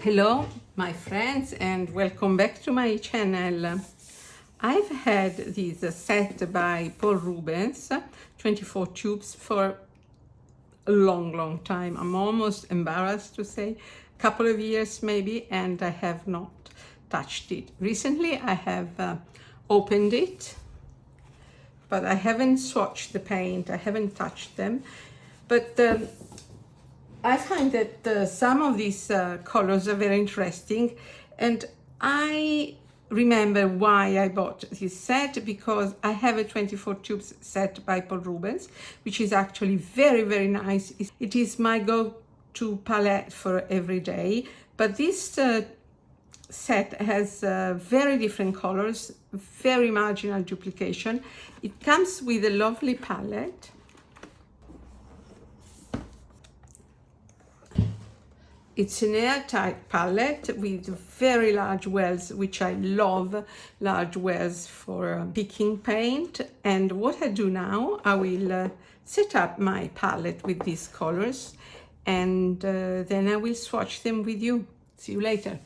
Hello my friends and welcome back to my channel. I've had this set by Paul Rubens, 24 tubes, for a long time. I'm almost embarrassed to say a couple of years maybe, and I have not touched it. Recently I have opened it, but I haven't swatched the paint, I haven't touched them. But I find that some of these colors are very interesting, and I remember why I bought this set, because I have a 24 tubes set by Paul Rubens, which is actually very nice. It is my go-to palette for every day, but this set has very different colors, very marginal duplication. It comes with a lovely palette. It's an airtight palette with very large wells, which I love, large wells for picking paint. And what I do now, I will set up my palette with these colors, and then I will swatch them with you. See you later.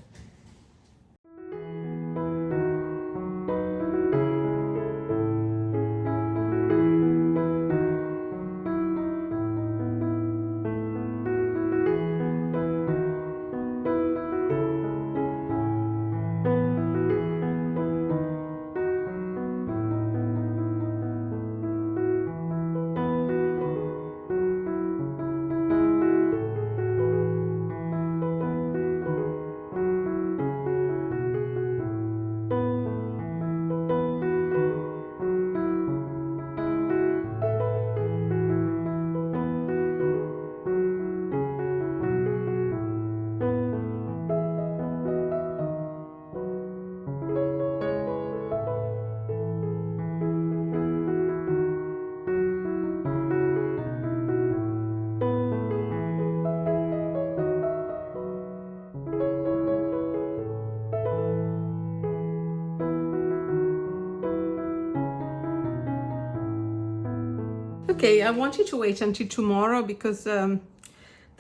Okay, I wanted to wait until tomorrow because the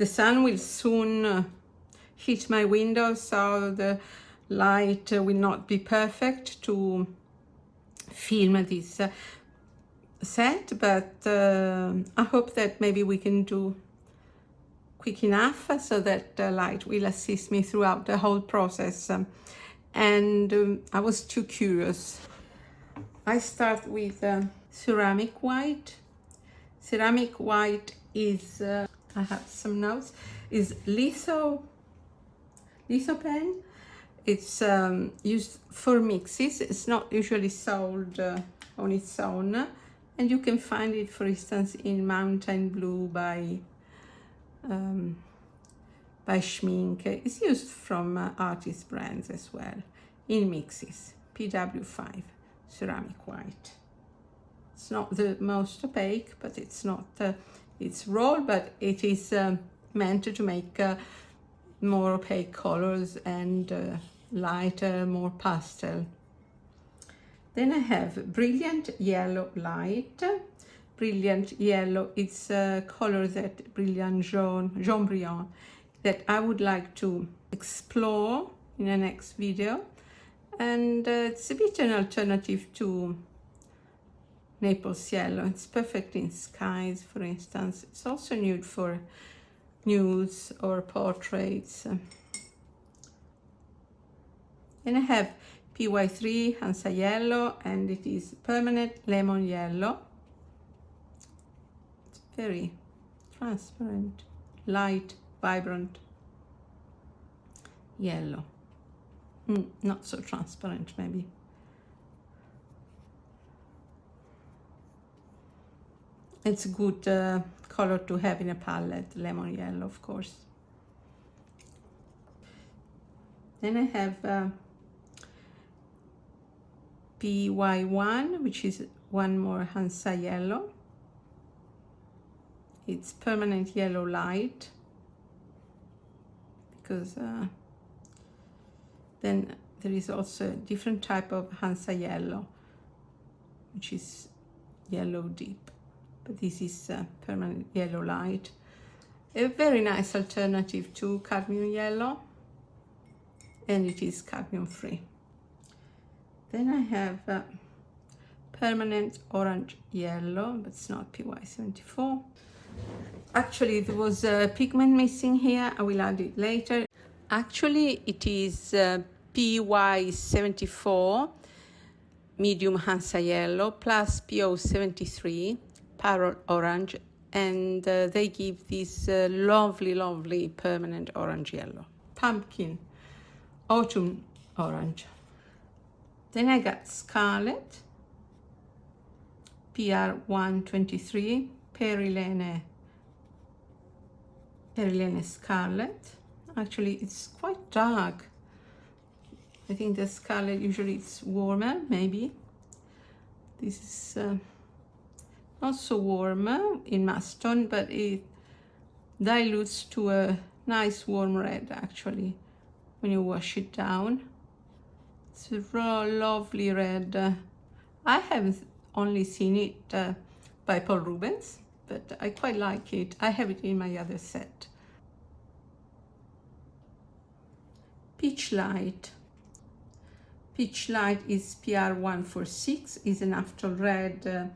sun will soon hit my window, so the light will not be perfect to film this set, but I hope that maybe we can do quick enough so that the light will assist me throughout the whole process. And I was too curious. I start with ceramic white. Ceramic white is, I have some notes, is litho pen. It's used for mixes. It's not usually sold on its own, and you can find it, for instance, in Mountain Blue by Schmink. It's used from artist brands as well, in mixes. PW5 ceramic white. It's not the most opaque, but it's not it's raw, but it is meant to make more opaque colors and lighter, more pastel. Then I have Brilliant Yellow Light. Brilliant Yellow, it's a color that Brilliant Jaune Brilliant, that I would like to explore in the next video. And it's a bit an alternative to Naples Yellow. It's perfect in skies, for instance. It's also nude for nudes or portraits. And I have PY3 Hansa Yellow, and it is permanent lemon yellow. It's very transparent, light, vibrant yellow. Not so transparent, maybe. It's a good color to have in a palette, lemon yellow, of course. Then I have PY1, which is one more Hansa Yellow. It's permanent yellow light, because then there is also a different type of Hansa Yellow, which is yellow deep. But this is permanent yellow light. A very nice alternative to cadmium yellow. and it is cadmium free. Then I have permanent orange yellow, but it's not PY74. Actually, there was a pigment missing here. I will add it later. Actually, it is PY74 medium Hansa yellow plus PO73 parrot orange, and they give this lovely permanent orange yellow. Pumpkin autumn orange. Then I got scarlet PR123 Perilene scarlet. Actually, it's quite dark. I think the scarlet usually it's warmer, maybe. This is not so warm in mass tone, but it dilutes to a nice warm red actually when you wash it down. It's a raw, lovely red. I haven't only seen it by Paul Rubens, but I quite like it. I have it in my other set. Peach Light. Peach Light is PR146, is an after red.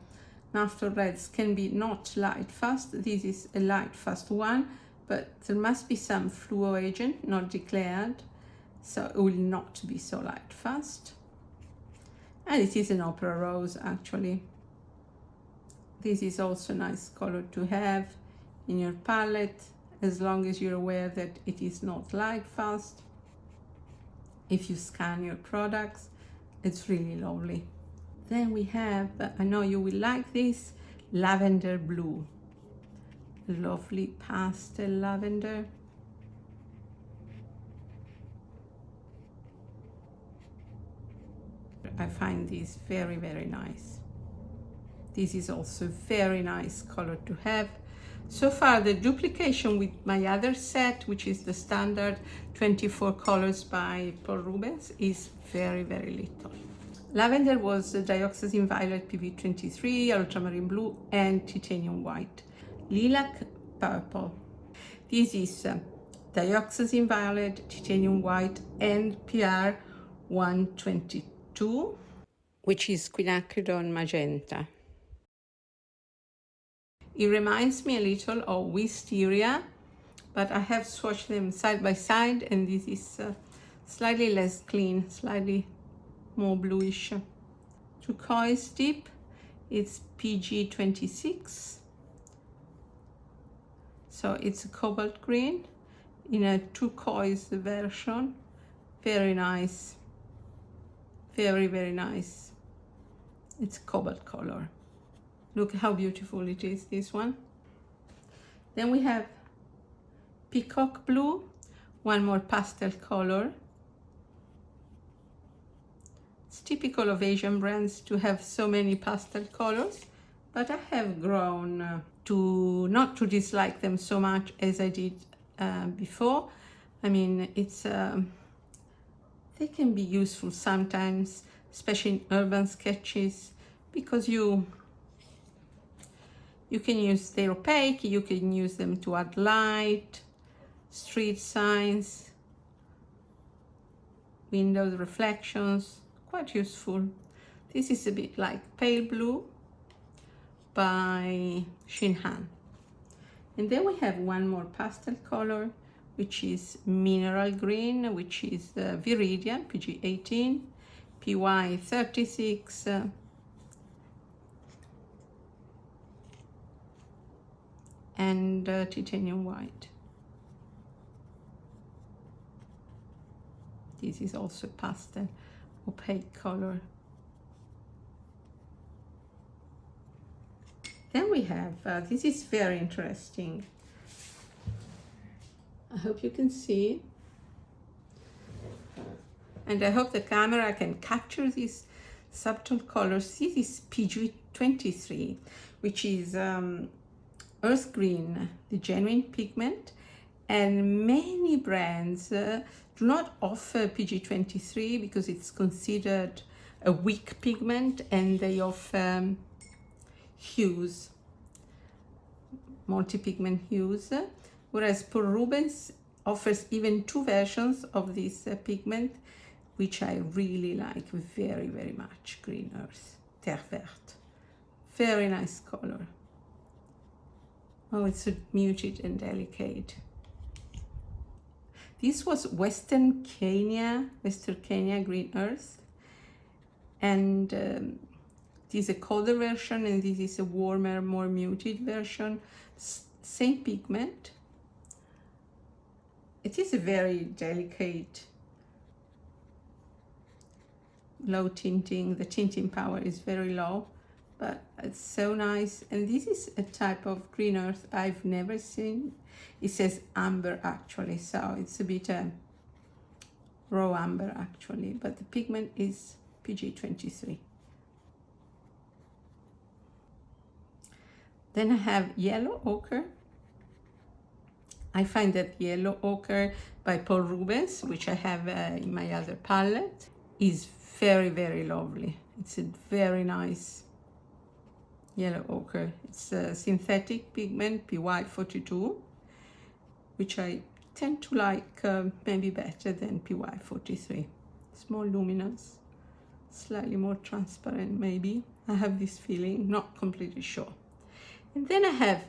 After reds can be not light fast. This is a light fast one, but there must be some fluo agent not declared, so it will not be so light fast. And it is an opera rose actually. This is also a nice color to have in your palette, as long as you're aware that it is not light fast. If you scan your products, it's really lovely. Then we have, I know you will like this, lavender blue. Lovely pastel lavender. I find this very nice. This is also very nice color to have. So far the duplication with my other set, which is the standard 24 colors by Paul Rubens, is very little. Lavender was dioxazine violet PV23, ultramarine blue, and titanium white. Lilac purple. This is dioxazine violet, titanium white, and PR122, which is quinacridone magenta. It reminds me a little of Wisteria, but I have swatched them side by side, and this is slightly less clean, slightly more bluish. Turquoise deep, it's PG26, so it's a cobalt green in a turquoise version. Very nice, very nice. It's cobalt color. Look how beautiful it is, this one. Then we have peacock blue, one more pastel color. It's typical of Asian brands to have so many pastel colors, but I have grown to not to dislike them so much as I did before. I mean, it's they can be useful sometimes, especially in urban sketches, because you can use, they're opaque, you can use them to add light, street signs, windows reflections, quite useful. This is a bit like Pale Blue by Shinhan. And then we have one more pastel color, which is mineral green, which is Viridian, PG18, PY36, and titanium white. This is also pastel, opaque color. Then we have, this is very interesting. I hope you can see. And I hope the camera can capture these subtle colors. This is PG23, which is earth green, the genuine pigment. And many brands do not offer PG23 because it's considered a weak pigment, and they offer hues, multi-pigment hues, whereas Paul Rubens offers even two versions of this pigment, which I really like very, very much. Green Earth, Terre Verte. Very nice color. Oh, it's so muted and delicate. This was Western Kenya Green Earth. And this is a colder version, and this is a warmer, more muted version. Same pigment. It is a very delicate, low tinting. The tinting power is very low, but it's so nice. And this is a type of green earth I've never seen. It says amber actually, so it's a bit raw amber actually, but the pigment is PG23. Then I have yellow ochre. I find that yellow ochre by Paul Rubens, which I have in my other palette, is very, very lovely. It's a very nice yellow ochre. It's a synthetic pigment, PY42, which I tend to like maybe better than PY43. It's more luminous, slightly more transparent maybe. I have this feeling, not completely sure. And then I have,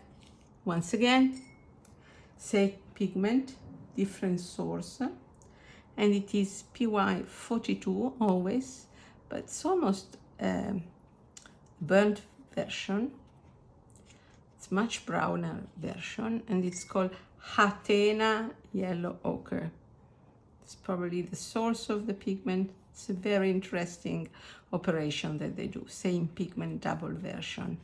once again, same pigment, different source, and it is PY42 always, but it's almost burnt version. It's much browner version, and it's called Hatena yellow ochre. It's probably the source of the pigment. It's a very interesting operation that they do. Same pigment, double version.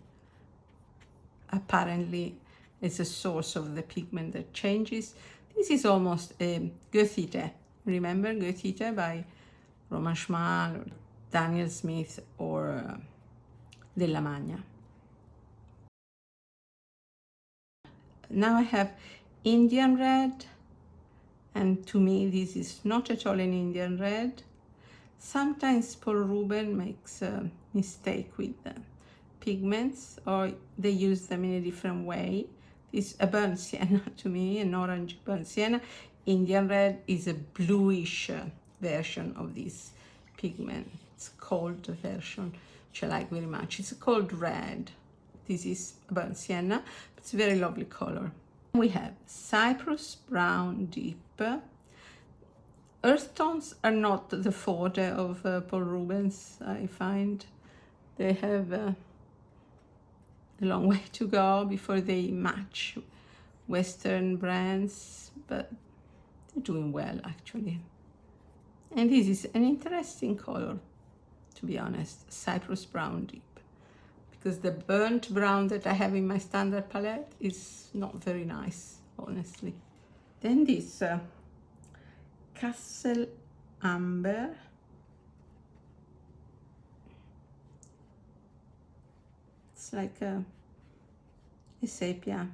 Apparently, it's a source of the pigment that changes. This is almost a Goethite. Remember Goethite by Roman Schmal, or Daniel Smith, or Della Magna. Now I have Indian red, and to me this is not at all an Indian red. Sometimes Paul Rubens makes a mistake with pigments, or they use them in a different way. It's a burnt sienna to me, an orange burnt sienna. Indian red is a bluish version of this pigment. It's a cold version, which I like very much. It's a cold red. This is a burnt sienna, but it's a very lovely color. We have Cyprus Brown Deep. Earth tones are not the forte of Paul Rubens, I find. They have a long way to go before they match Western brands, but they're doing well actually. And this is an interesting color, to be honest, Cyprus Brown Deep, because the burnt brown that I have in my standard palette is not very nice, honestly. Then this Castle Amber. It's like a sepia.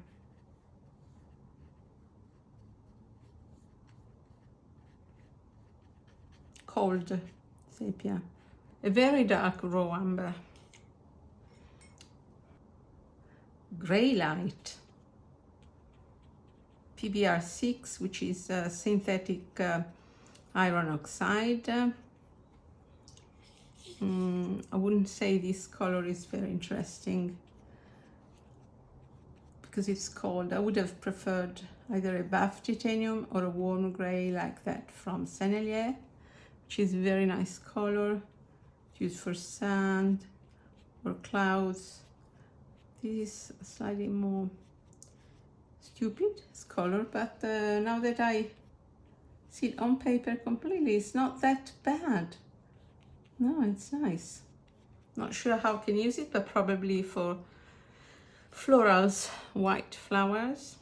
Cold sepia. A very dark raw amber. Gray light. PBR6, which is synthetic iron oxide. I wouldn't say this color is very interesting because it's cold. I would have preferred either a buff titanium or a warm gray like that from Sennelier, which is a very nice color, used for sand or clouds. This is slightly more stupid color, but now that I see it on paper completely, it's not that bad. No, it's nice. Not sure how I can use it, but probably for florals, white flowers.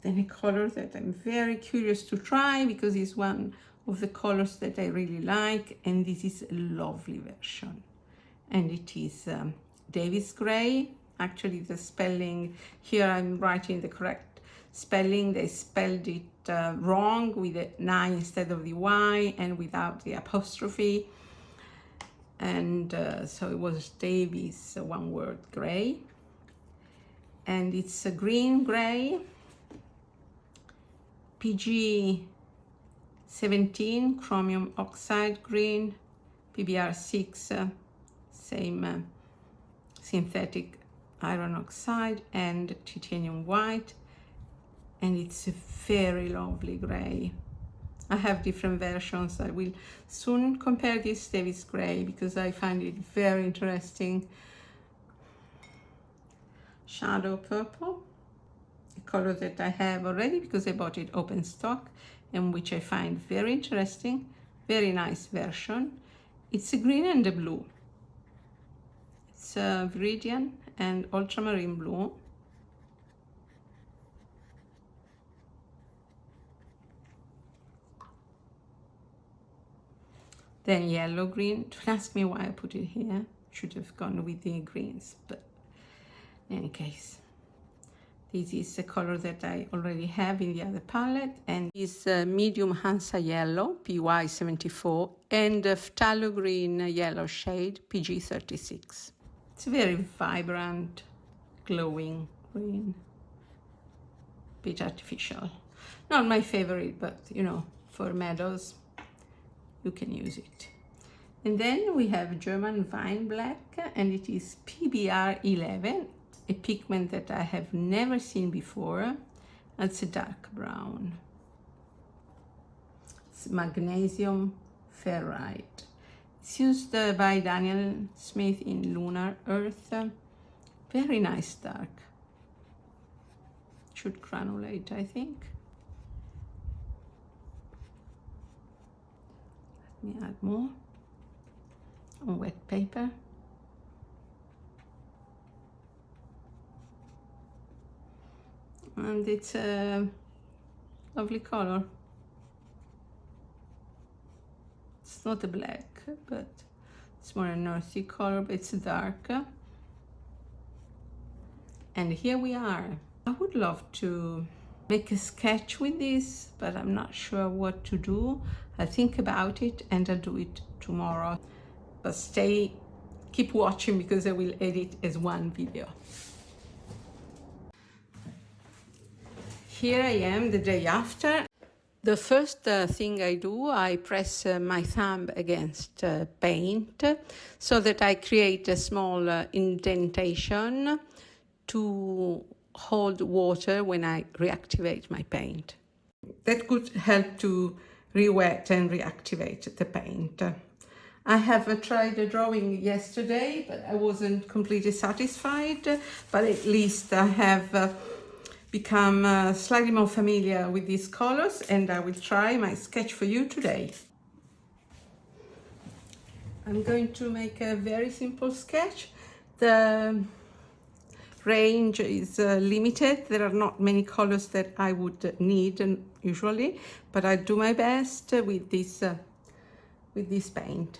Then a color that I'm very curious to try because it's one of the colors that I really like, and this is a lovely version. And it is Davis Gray. Actually, the spelling here, I'm writing the correct spelling. They spelled it wrong with an I instead of the Y and without the apostrophe. And so it was Davis, one word, gray. And it's a green gray. PG 17 chromium oxide green, PBR 6 same synthetic iron oxide, and titanium white, and it's a very lovely gray. I have different versions. I will soon compare this Davis gray because I find it very interesting. Shadow purple, a color that I have already because I bought it open stock and which I find very interesting. Very nice version. It's a green and a blue. It's a viridian and ultramarine blue. Then yellow green. Don't ask me why I put it here. Should have gone with the greens, but in any case, this is a color that I already have in the other palette, and is medium Hansa yellow, PY 74, and phthalo green yellow shade, PG 36. It's a very vibrant, glowing green, bit artificial. Not my favorite, but you know, for meadows, you can use it. And then we have German Vine Black, and it is PBR 11, a pigment that I have never seen before. It's a dark brown. It's magnesium ferrite. It's used by Daniel Smith in Lunar Earth. Very nice dark. Should granulate, I think. Let me add more on wet paper. And it's a lovely color. It's not a black, but it's more an earthy color, but it's dark. And here we are. I would love to make a sketch with this, but I'm not sure what to do. I'll think about it and I'll do it tomorrow. But keep watching because I will edit as one video. Here I am the day after. The first thing I do, I press my thumb against paint so that I create a small indentation to hold water when I reactivate my paint. That could help to re-wet and reactivate the paint. I have tried drawing yesterday, but I wasn't completely satisfied, but at least I have become slightly more familiar with these colors, and I will try my sketch for you today. I'm going to make a very simple sketch. The range is limited. There are not many colors that I would need usually, but I do my best with this paint.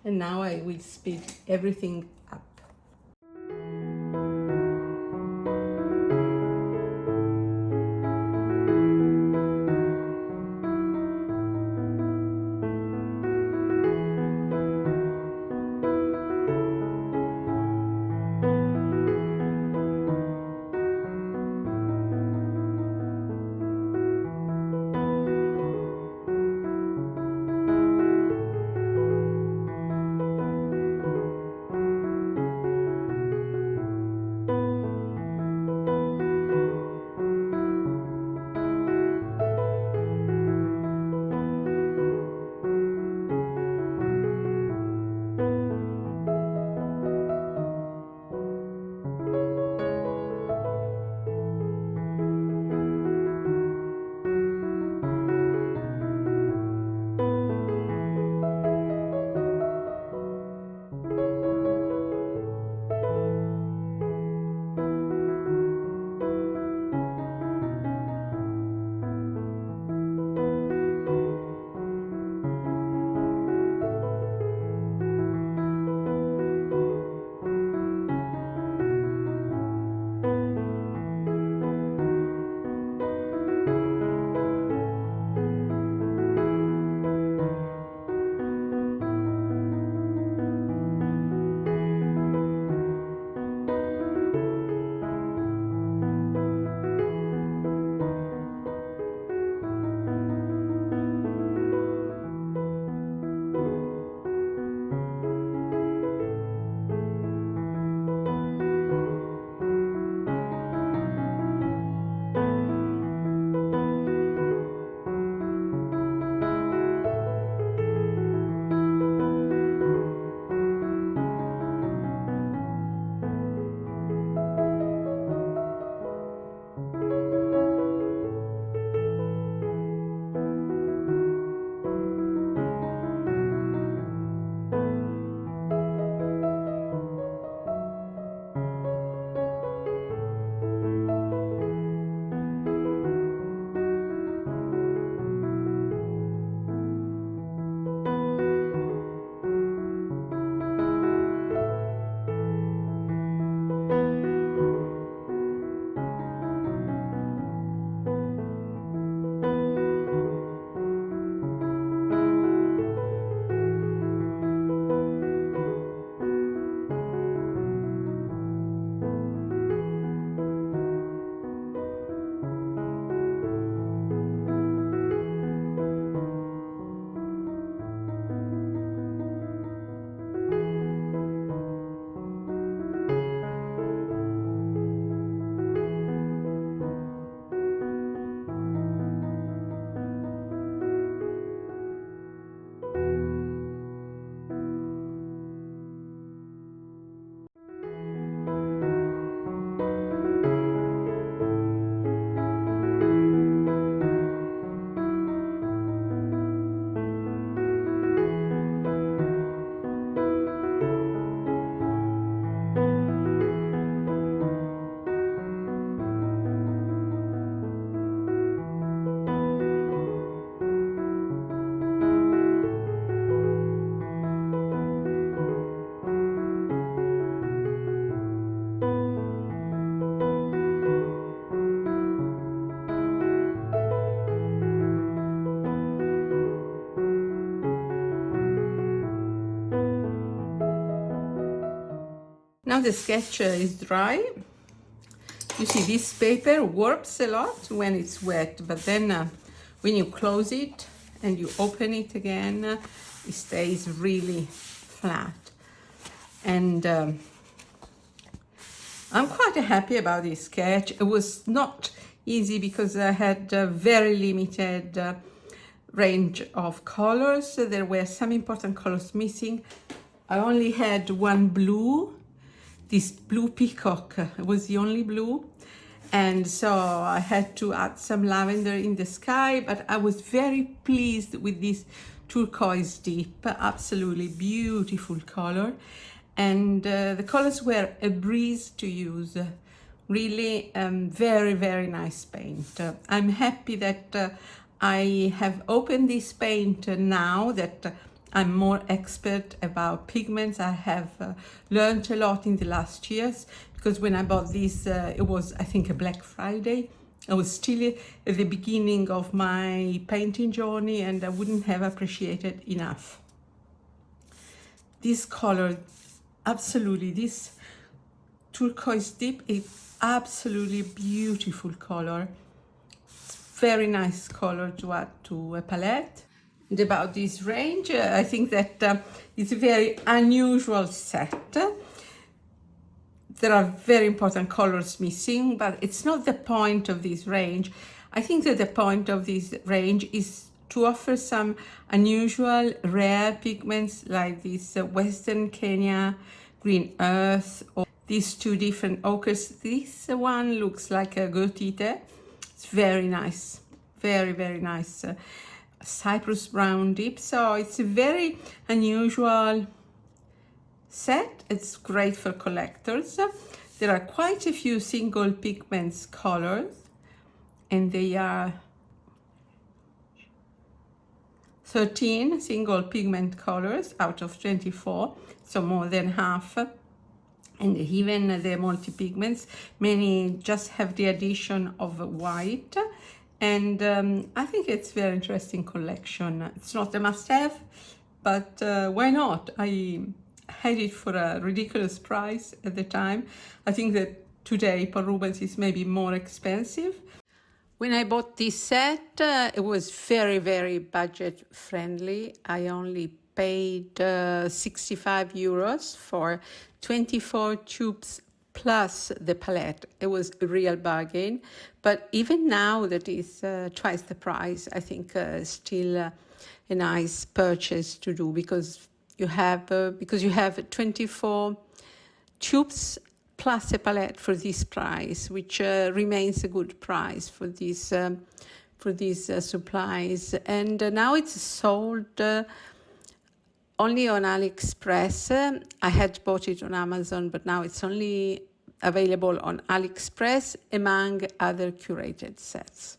And now I will speed everything up. Now the sketch is dry. You see, this paper warps a lot when it's wet, but then when you close it and you open it again, it stays really flat. And I'm quite happy about this sketch. It was not easy because I had a very limited range of colors. There were some important colors missing. I only had one blue. This blue peacock was the only blue. And so I had to add some lavender in the sky, but I was very pleased with this turquoise deep, absolutely beautiful color. And the colors were a breeze to use. Really very, very nice paint. I'm happy that I have opened this paint now that I'm more expert about pigments. I have learned a lot in the last years, because when I bought this, it was, I think, a Black Friday. I was still at the beginning of my painting journey and I wouldn't have appreciated enough. This color, absolutely, this turquoise deep is absolutely beautiful color. It's very nice color to add to a palette. And about this range, I think that it's a very unusual set. There are very important colors missing, but it's not the point of this range. I think that the point of this range is to offer some unusual, rare pigments like this Western Kenya green earth, or these two different ochres. This one looks like a gotite. It's very nice, very, very nice. Cypress brown deep. So it's a very unusual set. It's great for collectors. There are quite a few single pigments colors, and they are 13 single pigment colors out of 24, so more than half. And even the multi-pigments, many just have the addition of white. And I think it's a very interesting collection. It's not a must-have, but why not? I had it for a ridiculous price at the time. I think that today Paul Rubens is maybe more expensive. When I bought this set, it was very, very budget friendly. I only paid 65 euros for 24 tubes plus the palette. It was a real bargain. But even now that is twice the price, I think still a nice purchase to do, because you have 24 tubes plus a palette for this price, which remains a good price for these supplies. And now it's sold only on AliExpress. I had bought it on Amazon, but now it's only available on AliExpress among other curated sets.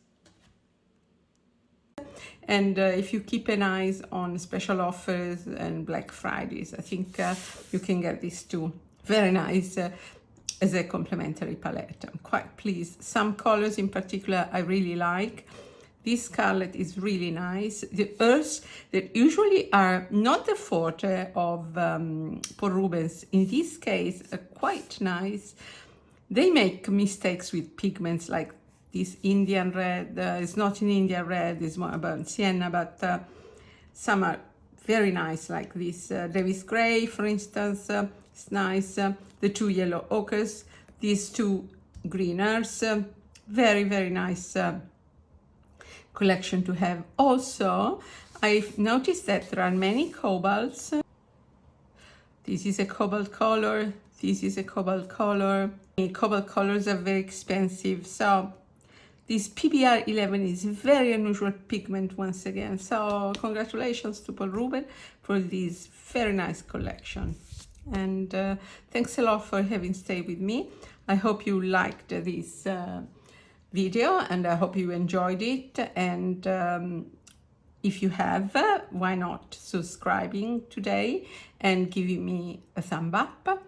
And if you keep an eye on special offers and Black Fridays, I think you can get these two. Very nice as a complementary palette. I'm quite pleased. Some colors in particular I really like. This scarlet is really nice. The earths that usually are not the forte of Paul Rubens, in this case, are quite nice. They make mistakes with pigments like this Indian red. It's not an Indian red, it's more about sienna, but some are very nice, like this Davis Gray, for instance. It's nice. The two yellow ochres, these two greeners. Very, very nice collection to have. Also, I've noticed that there are many cobalts. This is a cobalt color. This is a cobalt color. Cobalt colors are very expensive, so this PBR 11 is a very unusual pigment once again. So congratulations to Paul Rubens for this very nice collection. And thanks a lot for having stayed with me. I hope you liked this video, and I hope you enjoyed it. And if you have, why not subscribing today and giving me a thumb up.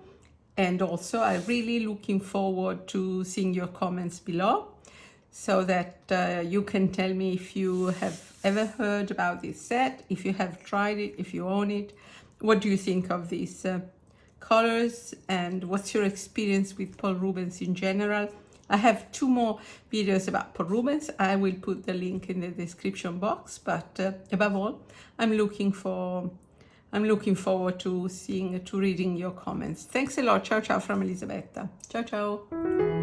And also, I'm really looking forward to seeing your comments below, so that you can tell me if you have ever heard about this set, if you have tried it, if you own it. What do you think of this colors and what's your experience with Paul Rubens in general. I have 2 more videos about Paul Rubens. I will put the link in the description box, but above all, I'm looking forward to reading your comments. Thanks a lot. Ciao ciao from Elisabetta. Ciao ciao.